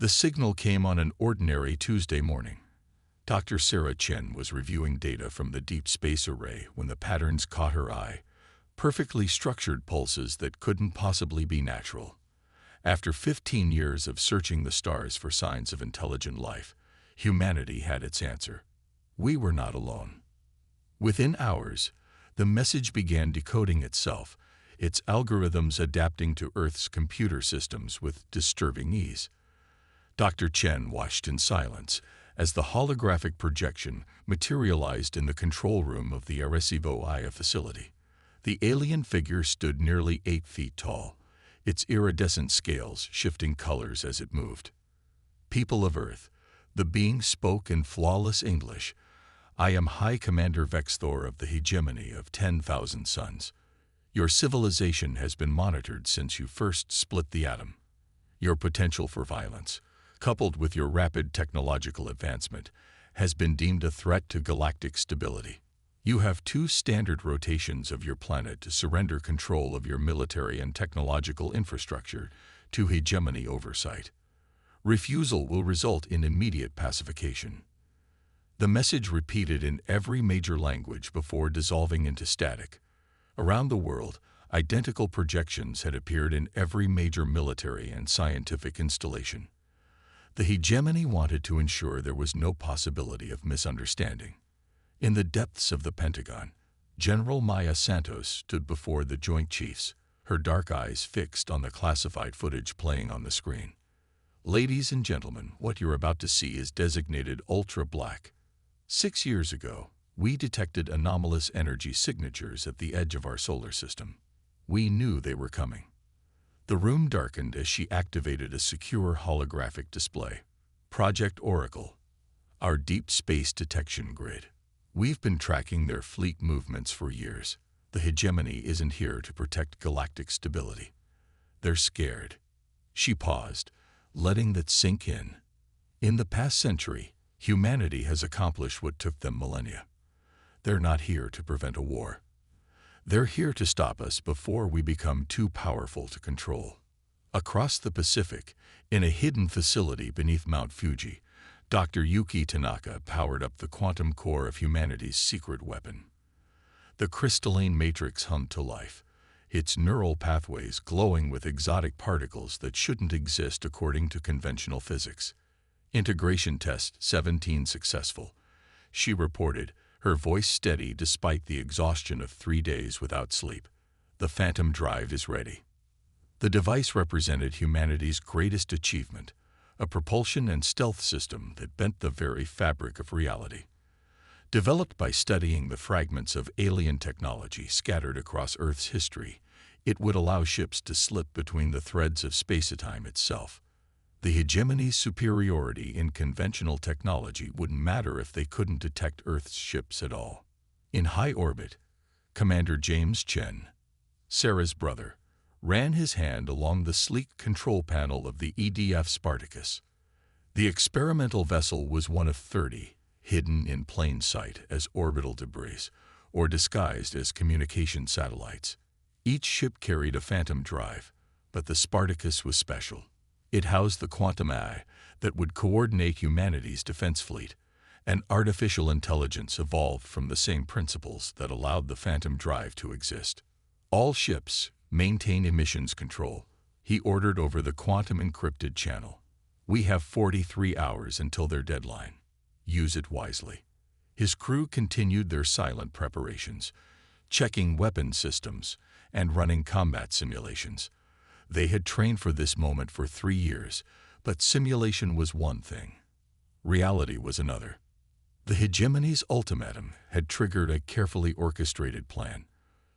The signal came on an ordinary Tuesday morning. Dr. Sarah Chen was reviewing data from the Deep Space Array when the patterns caught her eye, perfectly structured pulses that couldn't possibly be natural. After 15 years of searching the stars for signs of intelligent life, humanity had its answer. We were not alone. Within hours, the message began decoding itself, its algorithms adapting to Earth's computer systems with disturbing ease. Dr. Chen watched in silence as the holographic projection materialized in the control room of the Arecibo IA facility. The alien figure stood nearly 8 feet tall, its iridescent scales shifting colors as it moved. "People of Earth," the being spoke in flawless English, "I am High Commander Vexthor of the hegemony of 10,000 suns. Your civilization has been monitored since you first split the atom. Your potential for violence, coupled with your rapid technological advancement, has been deemed a threat to galactic stability. You have 2 standard rotations of your planet to surrender control of your military and technological infrastructure to hegemony oversight. Refusal will result in immediate pacification." The message repeated in every major language before dissolving into static. Around the world, identical projections had appeared in every major military and scientific installation. The hegemony wanted to ensure there was no possibility of misunderstanding. In the depths of the Pentagon, General Maya Santos stood before the Joint Chiefs, her dark eyes fixed on the classified footage playing on the screen. "Ladies and gentlemen, what you're about to see is designated ultra-black. 6 years ago, we detected anomalous energy signatures at the edge of our solar system. We knew they were coming." The room darkened as she activated a secure holographic display. "Project Oracle, our deep space detection grid. We've been tracking their fleet movements for years. The hegemony isn't here to protect galactic stability. They're scared." She paused, letting that sink in. In the past century, humanity has accomplished what took them millennia. They're not here to prevent a war. They're here to stop us before we become too powerful to control. Across the Pacific, in a hidden facility beneath Mount Fuji, Dr. Yuki Tanaka powered up the quantum core of humanity's secret weapon. The crystalline matrix hummed to life, its neural pathways glowing with exotic particles that shouldn't exist according to conventional physics. "Integration test 17 successful," she reported, her voice steady despite the exhaustion of 3 days without sleep. "The Phantom Drive is ready." The device represented humanity's greatest achievement, a propulsion and stealth system that bent the very fabric of reality. Developed by studying the fragments of alien technology scattered across Earth's history, it would allow ships to slip between the threads of space-time itself. The hegemony's superiority in conventional technology wouldn't matter if they couldn't detect Earth's ships at all. In high orbit, Commander James Chen, Sarah's brother, ran his hand along the sleek control panel of the EDF Spartacus. The experimental vessel was one of 30, hidden in plain sight as orbital debris, or disguised as communication satellites. Each ship carried a phantom drive, but the Spartacus was special. It housed the quantum eye that would coordinate humanity's defense fleet, and artificial intelligence evolved from the same principles that allowed the phantom drive to exist. "All ships maintain emissions control," he ordered over the quantum-encrypted channel. "We have 43 hours until their deadline. Use it wisely." His crew continued their silent preparations, checking weapon systems and running combat simulations. They had trained for this moment for 3 years, but simulation was one thing. Reality was another. The hegemony's ultimatum had triggered a carefully orchestrated plan.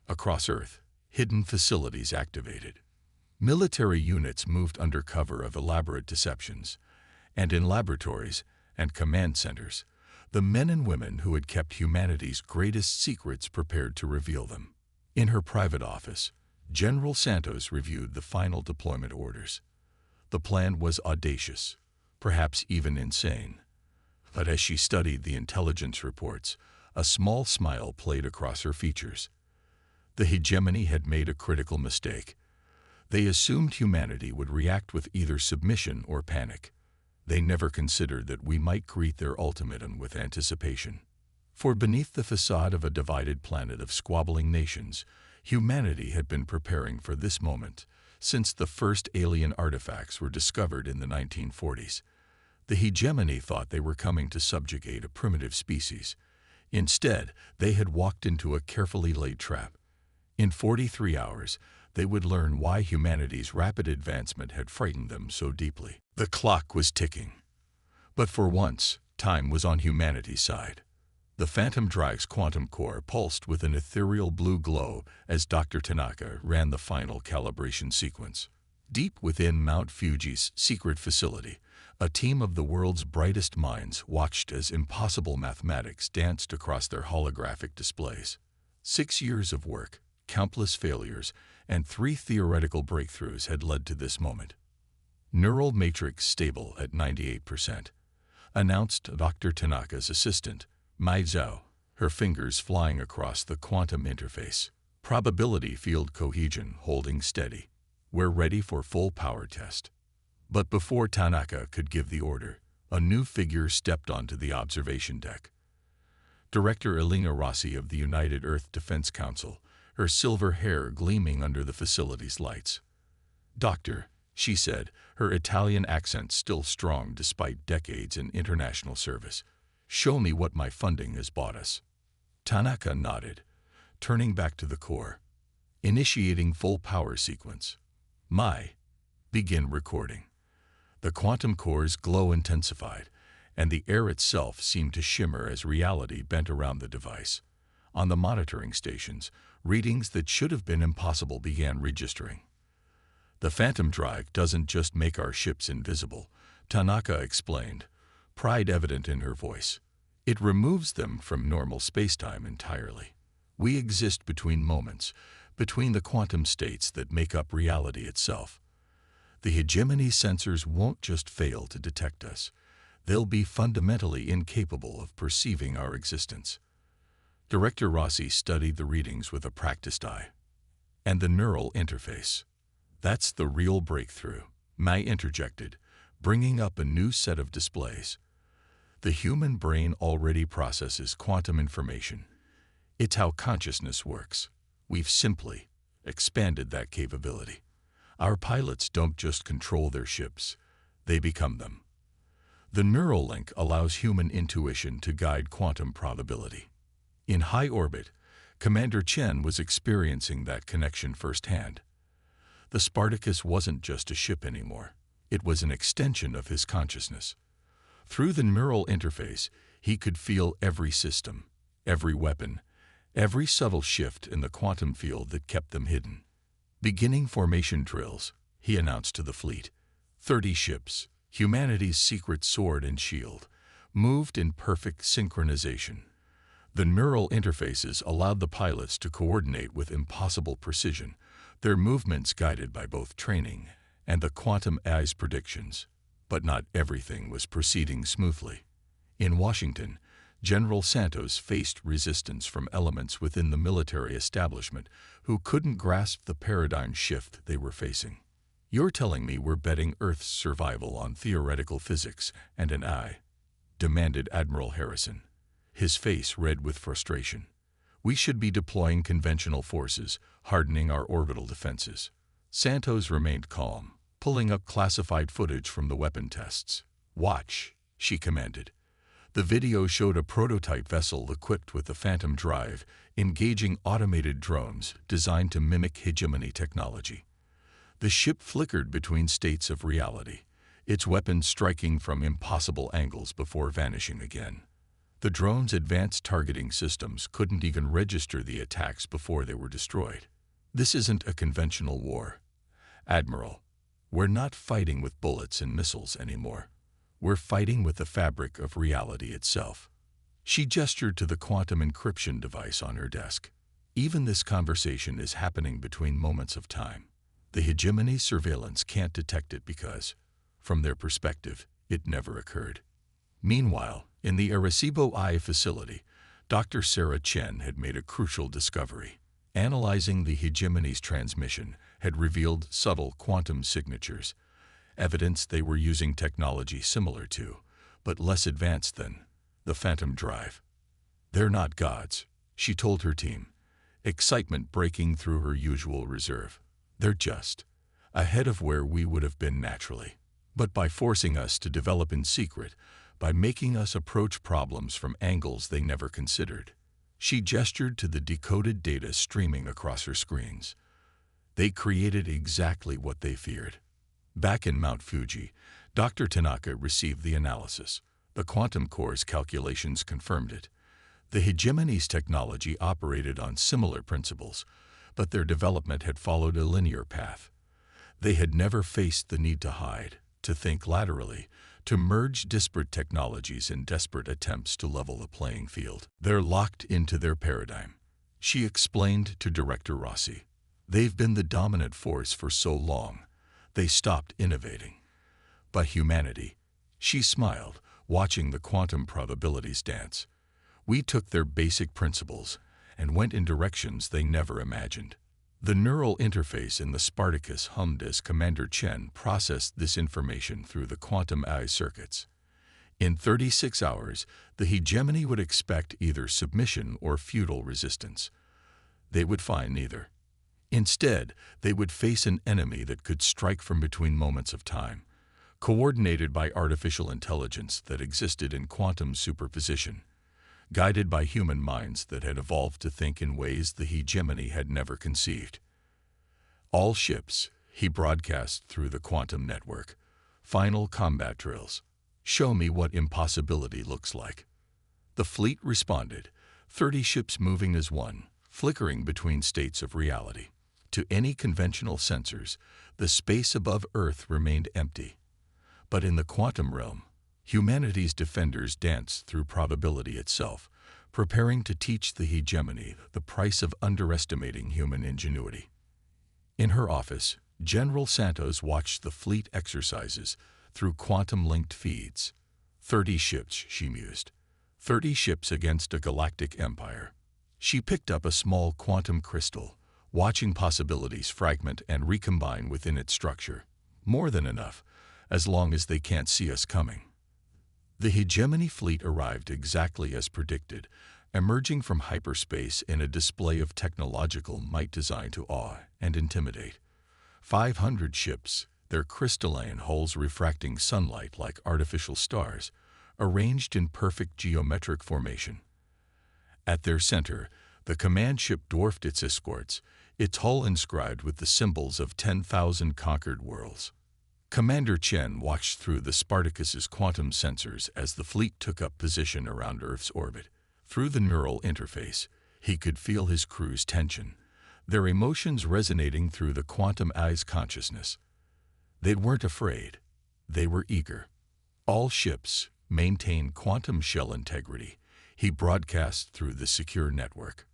Across Earth, hidden facilities activated. Military units moved under cover of elaborate deceptions, and in laboratories and command centers, the men and women who had kept humanity's greatest secrets prepared to reveal them. In her private office, General Santos reviewed the final deployment orders. The plan was audacious, perhaps even insane. But as she studied the intelligence reports, a small smile played across her features. The hegemony had made a critical mistake. They assumed humanity would react with either submission or panic. They never considered that we might greet their ultimatum with anticipation. For beneath the facade of a divided planet of squabbling nations, humanity had been preparing for this moment since the first alien artifacts were discovered in the 1940s. The hegemony thought they were coming to subjugate a primitive species. Instead, they had walked into a carefully laid trap. In 43 hours, they would learn why humanity's rapid advancement had frightened them so deeply. The clock was ticking. But for once, time was on humanity's side. The Phantom Drive's quantum core pulsed with an ethereal blue glow as Dr. Tanaka ran the final calibration sequence. Deep within Mount Fuji's secret facility, a team of the world's brightest minds watched as impossible mathematics danced across their holographic displays. 6 years of work, countless failures, and 3 theoretical breakthroughs had led to this moment. Neural matrix stable at 98%, announced Dr. Tanaka's assistant, Mai Zhao, her fingers flying across the quantum interface. Probability field cohesion holding steady. We're ready for full power test. But before Tanaka could give the order, a new figure stepped onto the observation deck. Director Elena Rossi of the United Earth Defense Council, her silver hair gleaming under the facility's lights. "Doctor," she said, her Italian accent still strong despite decades in international service, "show me what my funding has bought us." Tanaka nodded, turning back to the core. Initiating full power sequence. Begin recording. The quantum core's glow intensified, and the air itself seemed to shimmer as reality bent around the device. On the monitoring stations, readings that should have been impossible began registering. "The Phantom Drive doesn't just make our ships invisible," Tanaka explained, pride evident in her voice. "It removes them from normal spacetime entirely. We exist between moments, between the quantum states that make up reality itself. The hegemony sensors won't just fail to detect us. They'll be fundamentally incapable of perceiving our existence." Director Rossi studied the readings with a practiced eye. "And the neural interface. That's the real breakthrough," Mai interjected, bringing up a new set of displays. "The human brain already processes quantum information. It's how consciousness works. We've simply expanded that capability. Our pilots don't just control their ships, they become them. The neural link allows human intuition to guide quantum probability." In high orbit, Commander Chen was experiencing that connection firsthand. The Spartacus wasn't just a ship anymore. It was an extension of his consciousness. Through the neural interface, he could feel every system, every weapon, every subtle shift in the quantum field that kept them hidden. "Beginning formation drills," he announced to the fleet. 30 ships, humanity's secret sword and shield, moved in perfect synchronization. The neural interfaces allowed the pilots to coordinate with impossible precision, their movements guided by both training and the quantum AI's predictions. But not everything was proceeding smoothly. In Washington, General Santos faced resistance from elements within the military establishment who couldn't grasp the paradigm shift they were facing. "You're telling me we're betting Earth's survival on theoretical physics and an AI?" demanded Admiral Harrison, his face red with frustration. "We should be deploying conventional forces, hardening our orbital defenses." Santos remained calm, pulling up classified footage from the weapon tests. "Watch," she commanded. The video showed a prototype vessel equipped with the Phantom Drive, engaging automated drones designed to mimic hegemony technology. The ship flickered between states of reality, its weapons striking from impossible angles before vanishing again. The drone's advanced targeting systems couldn't even register the attacks before they were destroyed. "This isn't a conventional war, Admiral. We're not fighting with bullets and missiles anymore. We're fighting with the fabric of reality itself." She gestured to the quantum encryption device on her desk. "Even this conversation is happening between moments of time. The hegemony surveillance can't detect it because, from their perspective, it never occurred." Meanwhile, in the Arecibo I facility, Dr. Sarah Chen had made a crucial discovery. Analyzing the hegemony's transmission had revealed subtle quantum signatures, evidence they were using technology similar to, but less advanced than, the Phantom Drive. "They're not gods," she told her team, excitement breaking through her usual reserve. "They're just ahead of where we would have been naturally. But by forcing us to develop in secret, by making us approach problems from angles they never considered." She gestured to the decoded data streaming across her screens. "They created exactly what they feared." Back in Mount Fuji, Dr. Tanaka received the analysis. The quantum core's calculations confirmed it. The hegemony's technology operated on similar principles, but their development had followed a linear path. They had never faced the need to hide, to think laterally, to merge disparate technologies in desperate attempts to level the playing field. "They're locked into their paradigm," she explained to Director Rossi. "They've been the dominant force for so long, they stopped innovating. But humanity," she smiled, watching the quantum probabilities dance. "We took their basic principles and went in directions they never imagined." The neural interface in the Spartacus hummed as Commander Chen processed this information through the quantum AI circuits. In 36 hours, the hegemony would expect either submission or futile resistance. They would find neither. Instead, they would face an enemy that could strike from between moments of time, coordinated by artificial intelligence that existed in quantum superposition, guided by human minds that had evolved to think in ways the hegemony had never conceived. "All ships," he broadcast through the quantum network, "final combat drills. Show me what impossibility looks like." The fleet responded, 30 ships moving as one, flickering between states of reality. To any conventional sensors, the space above Earth remained empty. But in the quantum realm, humanity's defenders danced through probability itself, preparing to teach the hegemony the price of underestimating human ingenuity. In her office, General Santos watched the fleet exercises through quantum-linked feeds. 30 ships, she mused. 30 ships against a galactic empire. She picked up a small quantum crystal, watching possibilities fragment and recombine within its structure. More than enough, as long as they can't see us coming. The hegemony fleet arrived exactly as predicted, emerging from hyperspace in a display of technological might designed to awe and intimidate. 500 ships, their crystalline hulls refracting sunlight like artificial stars, arranged in perfect geometric formation. At their center, the command ship dwarfed its escorts, its hull inscribed with the symbols of 10,000 conquered worlds. Commander Chen watched through the Spartacus's quantum sensors as the fleet took up position around Earth's orbit. Through the neural interface, he could feel his crew's tension, their emotions resonating through the quantum AI's consciousness. They weren't afraid. They were eager. "All ships maintain quantum shell integrity," he broadcast through the secure network.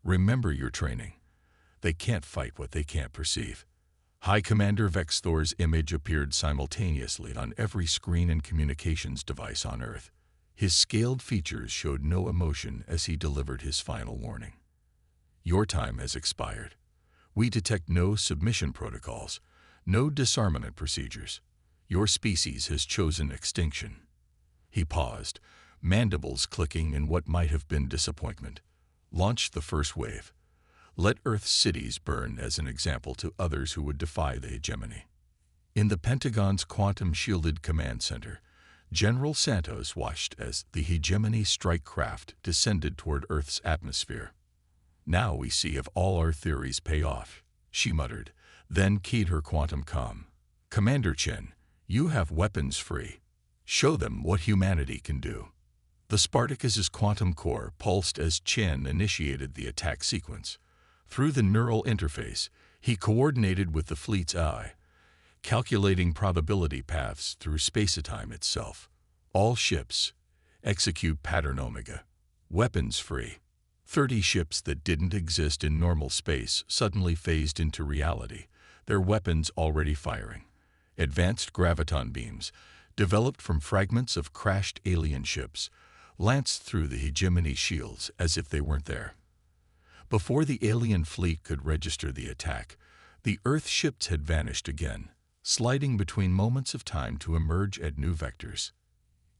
"Remember your training. They can't fight what they can't perceive." High Commander Vexthor's image appeared simultaneously on every screen and communications device on Earth. His scaled features showed no emotion as he delivered his final warning. "Your time has expired. We detect no submission protocols, no disarmament procedures. Your species has chosen extinction." He paused, mandibles clicking in what might have been disappointment. "Launch the first wave. Let Earth's cities burn as an example to others who would defy the hegemony." In the Pentagon's quantum-shielded command center, General Santos watched as the hegemony strike craft descended toward Earth's atmosphere. "Now we see if all our theories pay off," she muttered, then keyed her quantum comm. "Commander Chen, you have weapons free. Show them what humanity can do." The Spartacus's quantum core pulsed as Chen initiated the attack sequence. Through the neural interface, he coordinated with the fleet's AI, calculating probability paths through space-time itself. "All ships, execute pattern Omega. Weapons free." 30 ships that didn't exist in normal space suddenly phased into reality, their weapons already firing. Advanced graviton beams, developed from fragments of crashed alien ships, lanced through the hegemony shields as if they weren't there. Before the alien fleet could register the attack, the Earth ships had vanished again, sliding between moments of time to emerge at new vectors.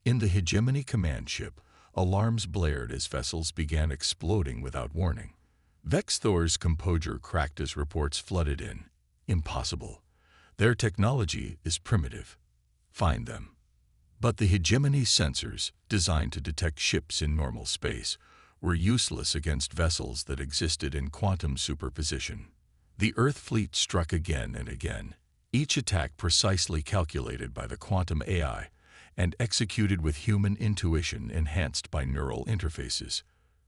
In the Hegemony command ship, alarms blared as vessels began exploding without warning. Vexthor's composure cracked as reports flooded in. Impossible. Their technology is primitive. Find them. But the Hegemony sensors, designed to detect ships in normal space, were useless against vessels that existed in quantum superposition. The Earth fleet struck again and again, each attack precisely calculated by the quantum AI and executed with human intuition enhanced by neural interfaces.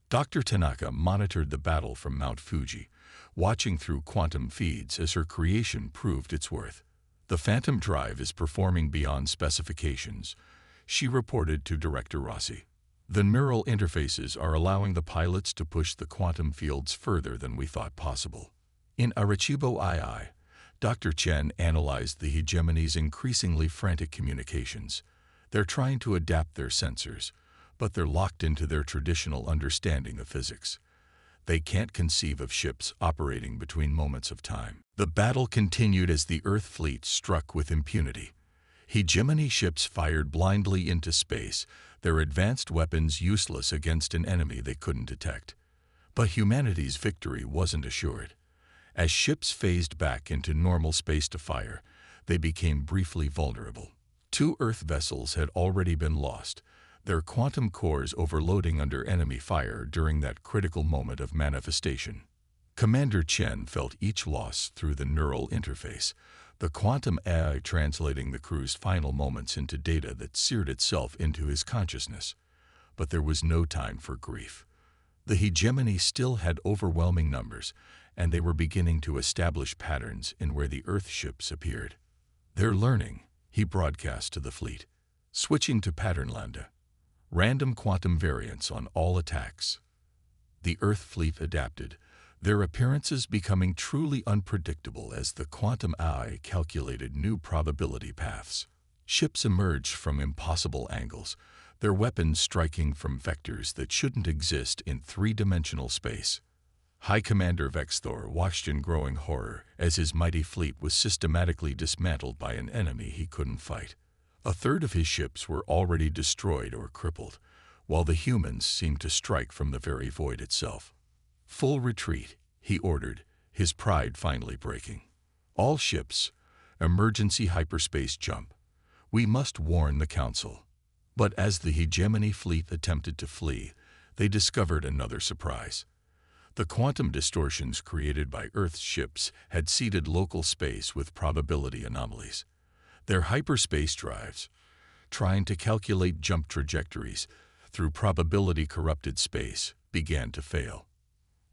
Dr. Tanaka monitored the battle from Mount Fuji, watching through quantum feeds as her creation proved its worth. "The Phantom Drive is performing beyond specifications," she reported to Director Rossi. "The neural interfaces are allowing the pilots to push the quantum fields further than we thought possible." In Arecibo II, Dr. Chen analyzed the Hegemony's increasingly frantic communications. They're trying to adapt their sensors, but they're locked into their traditional understanding of physics. They can't conceive of ships operating between moments of time. The battle continued as the Earth fleet struck with impunity. Hegemony ships fired blindly into space, their advanced weapons useless against an enemy they couldn't detect. But humanity's victory wasn't assured. As ships phased back into normal space to fire, they became briefly vulnerable. 2 Earth vessels had already been lost, their quantum cores overloading under enemy fire during that critical moment of manifestation. Commander Chen felt each loss through the neural interface, the quantum AI translating the crew's final moments into data that seared itself into his consciousness. But there was no time for grief. The Hegemony still had overwhelming numbers, and they were beginning to establish patterns in where the Earth ships appeared. "They're learning," he broadcast to the fleet, switching to pattern lambda. "Random quantum variants on all attacks." The Earth fleet adapted, their appearances becoming truly unpredictable as the quantum AI calculated new probability paths. Ships emerged from impossible angles, their weapons striking from vectors that shouldn't exist in 3-dimensional space. High Commander Vexthor watched in growing horror as his mighty fleet was systematically dismantled by an enemy he couldn't fight. A third of his ships were already destroyed or crippled, while the humans seemed to strike from the very void itself. "Full retreat," he ordered, his pride finally breaking. "All ships, emergency hyperspace jump. We must warn the Council." But as the Hegemony fleet attempted to flee, they discovered another surprise. The quantum distortions created by Earth's ships had seeded local space with probability anomalies. Their hyperspace drives, trying to calculate jump trajectories through probability-corrupted space, began to fail.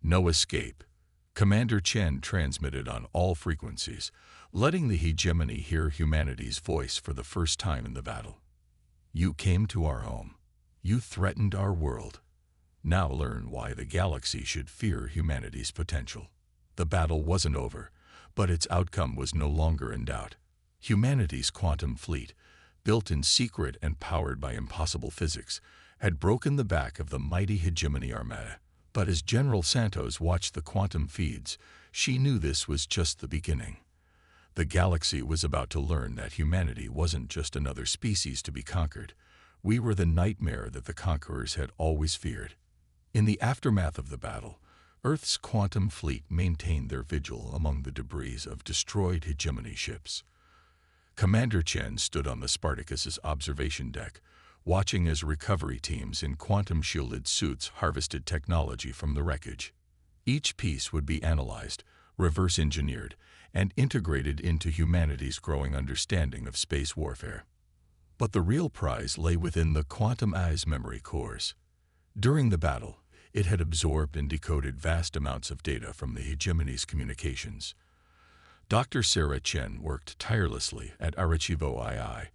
"No escape." Commander Chen transmitted on all frequencies, letting the Hegemony hear humanity's voice for the first time in the battle. "You came to our home. You threatened our world. Now learn why the galaxy should fear humanity's potential." The battle wasn't over, but its outcome was no longer in doubt. Humanity's quantum fleet, built in secret and powered by impossible physics, had broken the back of the mighty Hegemony armada. But as General Santos watched the quantum feeds, she knew this was just the beginning. The galaxy was about to learn that humanity wasn't just another species to be conquered. We were the nightmare that the conquerors had always feared. In the aftermath of the battle, Earth's quantum fleet maintained their vigil among the debris of destroyed Hegemony ships. Commander Chen stood on the Spartacus's observation deck, watching as recovery teams in quantum-shielded suits harvested technology from the wreckage. Each piece would be analyzed, reverse-engineered, and integrated into humanity's growing understanding of space warfare. But the real prize lay within the quantum AI's memory cores. During the battle, it had absorbed and decoded vast amounts of data from the Hegemony's communications. Dr. Sarah Chen worked tirelessly at Arecibo II,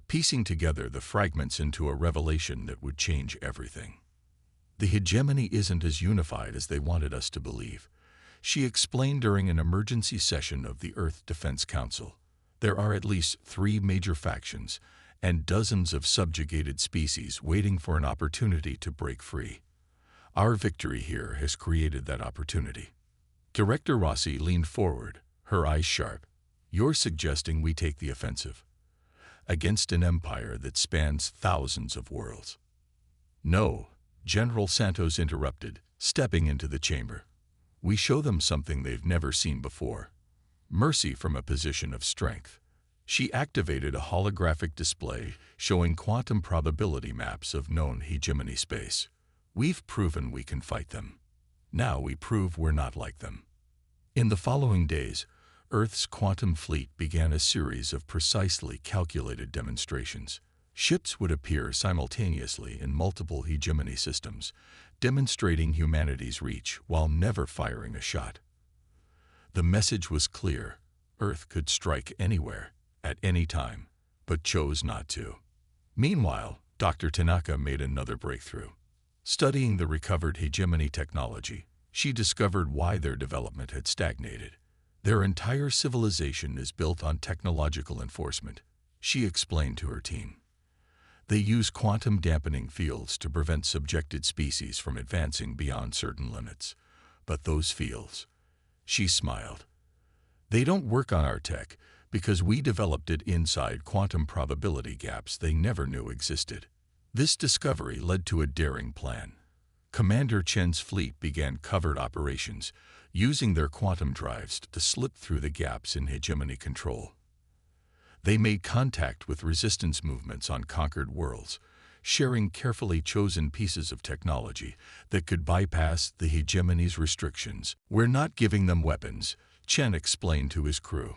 piecing together the fragments into a revelation that would change everything. "The Hegemony isn't as unified as they wanted us to believe," she explained during an emergency session of the Earth Defense Council. "There are at least 3 major factions and dozens of subjugated species waiting for an opportunity to break free. Our victory here has created that opportunity." Director Rossi leaned forward, her eyes sharp. You're suggesting we take the offensive against an empire that spans thousands of worlds. No, General Santos interrupted, stepping into the chamber. We show them something they've never seen before. Mercy from a position of strength. She activated a holographic display showing quantum probability maps of known hegemony space. We've proven we can fight them. Now we prove we're not like them. In the following days, Earth's quantum fleet began a series of precisely calculated demonstrations. Ships would appear simultaneously in multiple hegemony systems, demonstrating humanity's reach while never firing a shot. The message was clear. Earth could strike anywhere, at any time, but chose not to. Meanwhile, Dr. Tanaka made another breakthrough. Studying the recovered hegemony technology, she discovered why their development had stagnated. Their entire civilization is built on technological enforcement, she explained to her team. They use quantum dampening fields to prevent subjected species from advancing beyond certain limits. But those fields, she smiled, they don't work on our tech because we developed it inside quantum probability gaps they never knew existed. This discovery led to a daring plan. Commander Chen's fleet began covert operations, using their quantum drives to slip through the gaps in hegemony control. They made contact with resistance movements on conquered worlds, sharing carefully chosen pieces of technology that could bypass the hegemony's restrictions. We're not giving them weapons, Chen explained to his crew.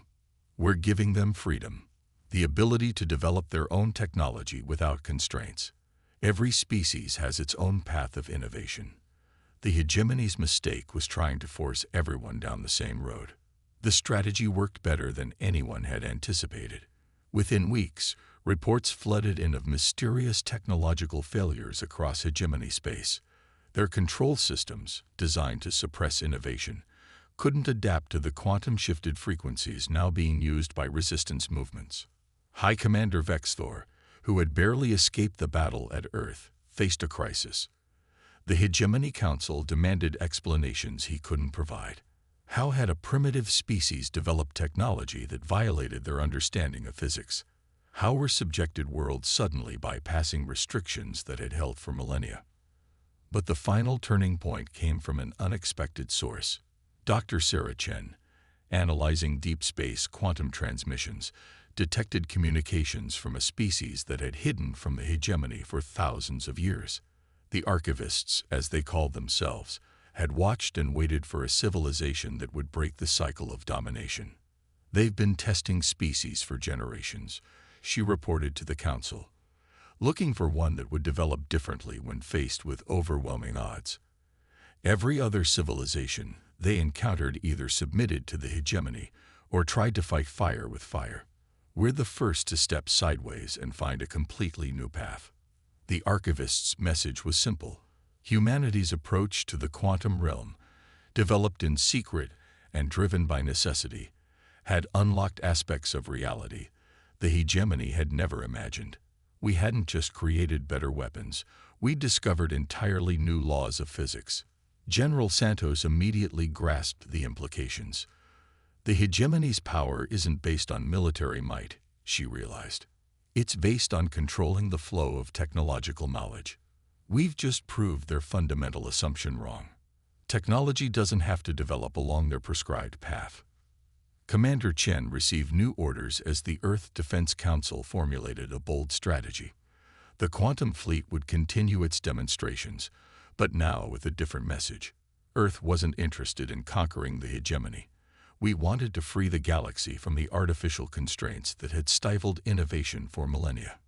We're giving them freedom, the ability to develop their own technology without constraints. Every species has its own path of innovation. The hegemony's mistake was trying to force everyone down the same road. The strategy worked better than anyone had anticipated. Within weeks, reports flooded in of mysterious technological failures across hegemony space. Their control systems, designed to suppress innovation, couldn't adapt to the quantum-shifted frequencies now being used by resistance movements. High Commander Vexthor, who had barely escaped the battle at Earth, faced a crisis. The Hegemony Council demanded explanations he couldn't provide. How had a primitive species developed technology that violated their understanding of physics? How were subjected worlds suddenly bypassing restrictions that had held for millennia? But the final turning point came from an unexpected source. Dr. Sarah Chen, analyzing deep space quantum transmissions, detected communications from a species that had hidden from the hegemony for thousands of years. The archivists, as they called themselves, had watched and waited for a civilization that would break the cycle of domination. They've been testing species for generations, she reported to the council, looking for one that would develop differently when faced with overwhelming odds. Every other civilization they encountered either submitted to the hegemony or tried to fight fire with fire. We're the first to step sideways and find a completely new path. The archivist's message was simple. Humanity's approach to the quantum realm, developed in secret and driven by necessity, had unlocked aspects of reality the hegemony had never imagined. We hadn't just created better weapons, we discovered entirely new laws of physics. General Santos immediately grasped the implications. The hegemony's power isn't based on military might, she realized. It's based on controlling the flow of technological knowledge. We've just proved their fundamental assumption wrong. Technology doesn't have to develop along their prescribed path. Commander Chen received new orders as the Earth Defense Council formulated a bold strategy. The quantum fleet would continue its demonstrations, but now with a different message. Earth wasn't interested in conquering the hegemony. We wanted to free the galaxy from the artificial constraints that had stifled innovation for millennia.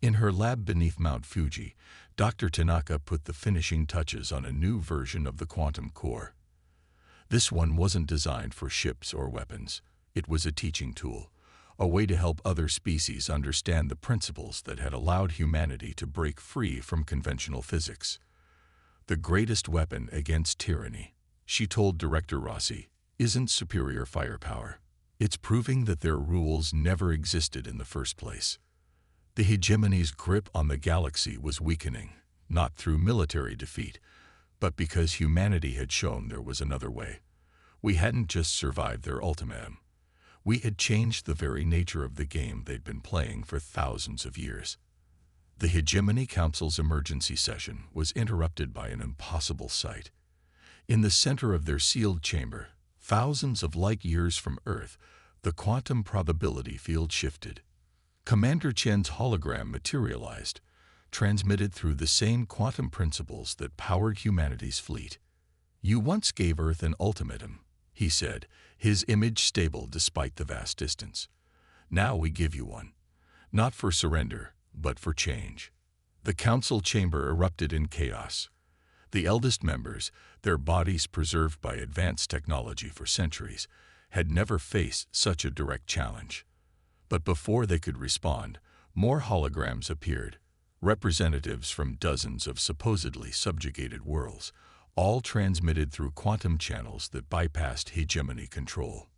In her lab beneath Mount Fuji, Dr. Tanaka put the finishing touches on a new version of the quantum core. This one wasn't designed for ships or weapons. It was a teaching tool, a way to help other species understand the principles that had allowed humanity to break free from conventional physics. The greatest weapon against tyranny, she told Director Rossi, isn't superior firepower. It's proving that their rules never existed in the first place. The hegemony's grip on the galaxy was weakening, not through military defeat, but because humanity had shown there was another way. We hadn't just survived their ultimatum. We had changed the very nature of the game they'd been playing for thousands of years. The Hegemony Council's emergency session was interrupted by an impossible sight. In the center of their sealed chamber, thousands of light years from Earth, the quantum probability field shifted. Commander Chen's hologram materialized, transmitted through the same quantum principles that powered humanity's fleet. "You once gave Earth an ultimatum," he said, his image stable despite the vast distance. "Now we give you one. Not for surrender, but for change." The council chamber erupted in chaos. The eldest members, their bodies preserved by advanced technology for centuries, had never faced such a direct challenge. But before they could respond, more holograms appeared, representatives from dozens of supposedly subjugated worlds, all transmitted through quantum channels that bypassed hegemony control.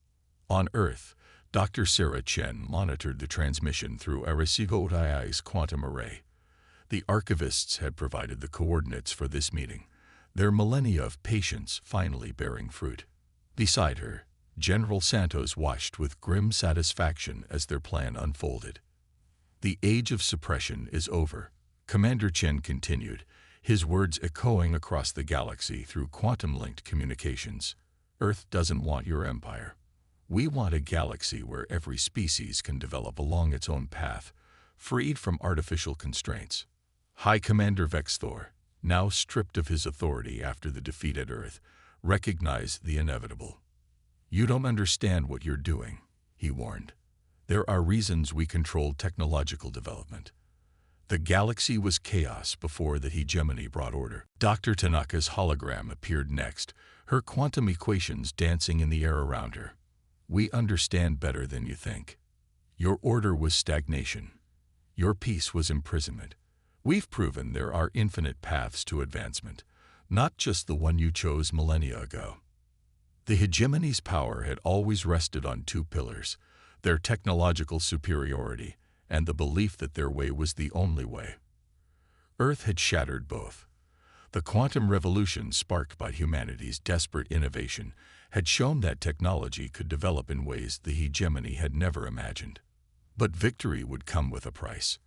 On Earth, Dr. Sarah Chen monitored the transmission through HFY's quantum array. The archivists had provided the coordinates for this meeting, their millennia of patience finally bearing fruit. Beside her, General Santos watched with grim satisfaction as their plan unfolded. "The age of suppression is over," Commander Chen continued, his words echoing across the galaxy through quantum-linked communications. "Earth doesn't want your empire. We want a galaxy where every species can develop along its own path, freed from artificial constraints." High Commander Vexthor, now stripped of his authority after the defeat at Earth, recognized the inevitable. "You don't understand what you're doing," he warned. "There are reasons we controlled technological development. The galaxy was chaos before the hegemony brought order." Dr. Tanaka's hologram appeared next, her quantum equations dancing in the air around her. "We understand better than you think. Your order was stagnation. Your peace was imprisonment. We've proven there are infinite paths to advancement, not just the one you chose millennia ago." The hegemony's power had always rested on two pillars: their technological superiority and the belief that their way was the only way. Earth had shattered both. The quantum revolution sparked by humanity's desperate innovation had shown that technology could develop in ways the hegemony had never imagined. But victory would come with a price.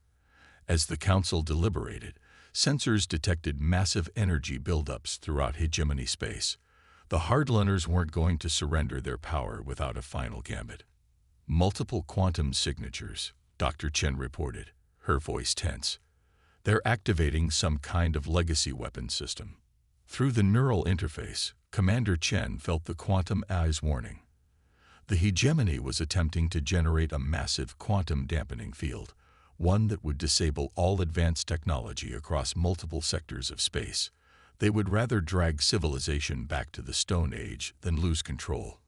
As the council deliberated, sensors detected massive energy buildups throughout hegemony space. The hardliners weren't going to surrender their power without a final gambit. "Multiple quantum signatures," Dr. Chen reported, her voice tense. "They're activating some kind of legacy weapon system." Through the neural interface, Commander Chen felt the quantum eye's warning. The hegemony was attempting to generate a massive quantum dampening field, one that would disable all advanced technology across multiple sectors of space. They would rather drag civilization back to the Stone Age than lose control.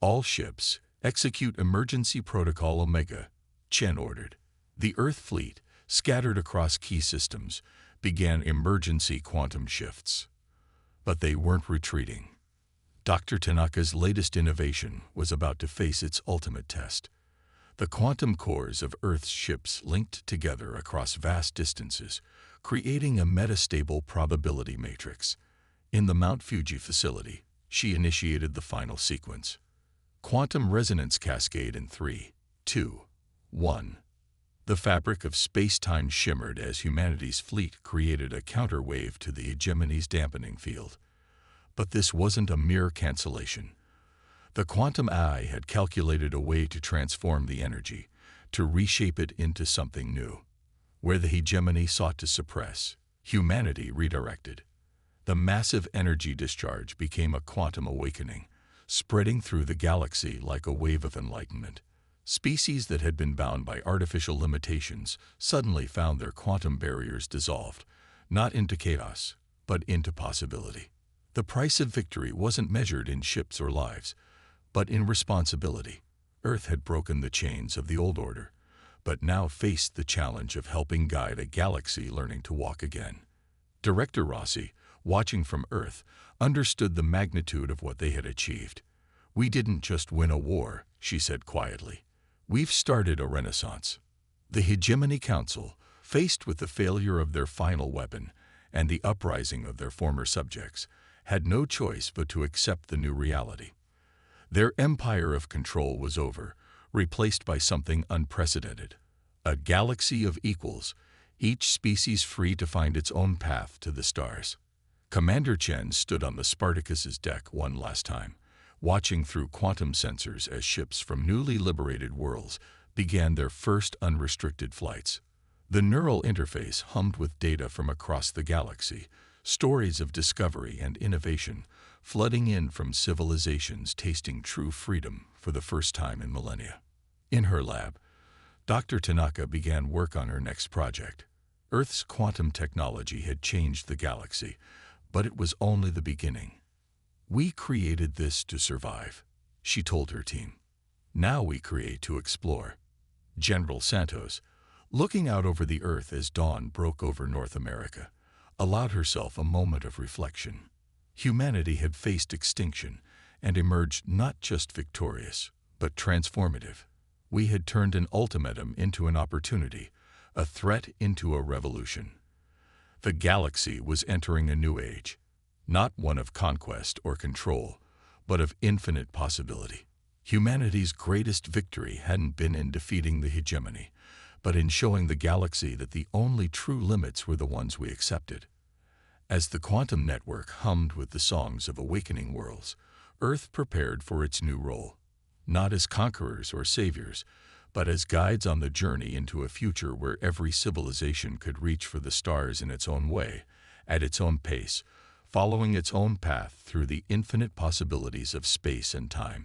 "All ships, execute Emergency Protocol Omega," Chen ordered. The Earth fleet, scattered across key systems, began emergency quantum shifts. But they weren't retreating. Dr. Tanaka's latest innovation was about to face its ultimate test. The quantum cores of Earth's ships linked together across vast distances, creating a metastable probability matrix. In the Mount Fuji facility, she initiated the final sequence. Quantum resonance cascade in 3, 2, 1. The fabric of space-time shimmered as humanity's fleet created a counterwave to the hegemony's dampening field. But this wasn't a mere cancellation. The quantum eye had calculated a way to transform the energy, to reshape it into something new. Where the hegemony sought to suppress, humanity redirected. The massive energy discharge became a quantum awakening, spreading through the galaxy like a wave of enlightenment. Species that had been bound by artificial limitations suddenly found their quantum barriers dissolved, not into chaos, but into possibility. The price of victory wasn't measured in ships or lives, but in responsibility. Earth had broken the chains of the old order, but now faced the challenge of helping guide a galaxy learning to walk again. Director Rossi, watching from Earth, understood the magnitude of what they had achieved. "We didn't just win a war," she said quietly. "We've started a renaissance." The Hegemony Council, faced with the failure of their final weapon and the uprising of their former subjects, had no choice but to accept the new reality. Their empire of control was over, replaced by something unprecedented. A galaxy of equals, each species free to find its own path to the stars. Commander Chen stood on the Spartacus's deck one last time, watching through quantum sensors as ships from newly liberated worlds began their first unrestricted flights. The neural interface hummed with data from across the galaxy, stories of discovery and innovation flooding in from civilizations tasting true freedom for the first time in millennia. In her lab, Dr. Tanaka began work on her next project. Earth's quantum technology had changed the galaxy, but it was only the beginning. "We created this to survive," she told her team. "Now we create to explore." General Santos, looking out over the Earth as dawn broke over North America, allowed herself a moment of reflection. Humanity had faced extinction and emerged not just victorious, but transformative. We had turned an ultimatum into an opportunity, a threat into a revolution. The galaxy was entering a new age, not one of conquest or control, but of infinite possibility. Humanity's greatest victory hadn't been in defeating the hegemony, but in showing the galaxy that the only true limits were the ones we accepted. As the quantum network hummed with the songs of awakening worlds, Earth prepared for its new role, not as conquerors or saviors, but as guides on the journey into a future where every civilization could reach for the stars in its own way, at its own pace, following its own path through the infinite possibilities of space and time.